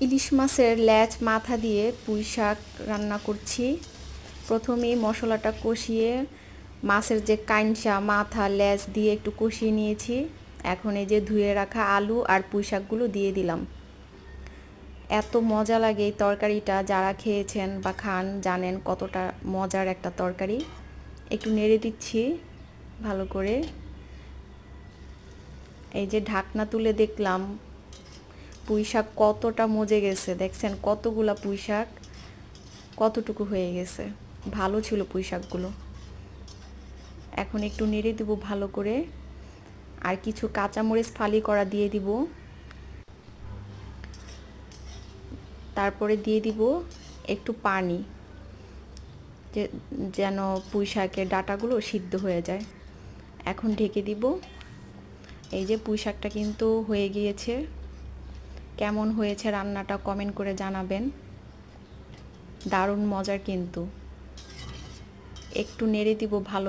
ইলিশ মাছের লেজ মাথা দিয়ে পুঁই শাক রান্না করছি। প্রথমেই মশলাটা কষিয়ে মাছের যে কাইনসা মাথা লেজ দিয়ে একটু কষিয়ে নিয়েছি। এখন এই যে ধুয়ে রাখা আলু আর পুঁই শাকগুলো দিয়ে দিলাম। এত মজা লাগে এই তরকারিটা, যারা খেয়েছেন বা খান জানেন কতটা মজার একটা তরকারি। একটু নেড়ে দিচ্ছি ভালো করে। এই যে ঢাকনা তুলে দেখলাম পুঁই শাক কতটা মজে গেছে, দেখছেন কতগুলা পুঁই শাক কতটুকু হয়ে গেছে। ভালো ছিল পুঁই শাকগুলো। এখন একটু নেড়ে দিব ভালো করে, আর কিছু কাঁচামরিচ ফালি করা দিয়ে দিব। তারপরে দিয়ে দিব একটু পানি, যেন পুঁই শাকের ডাঁটাগুলো সিদ্ধ হয়ে যায়। এখন ঢেকে দিব। এই যে পুঁই শাকটা কিন্তু হয়ে গিয়েছে। কেমন হয়েছে রান্নাটা কমেন্ট করে জানাবেন। দারুণ মজার কিন্তু। একটু নেড়ে দিব ভালো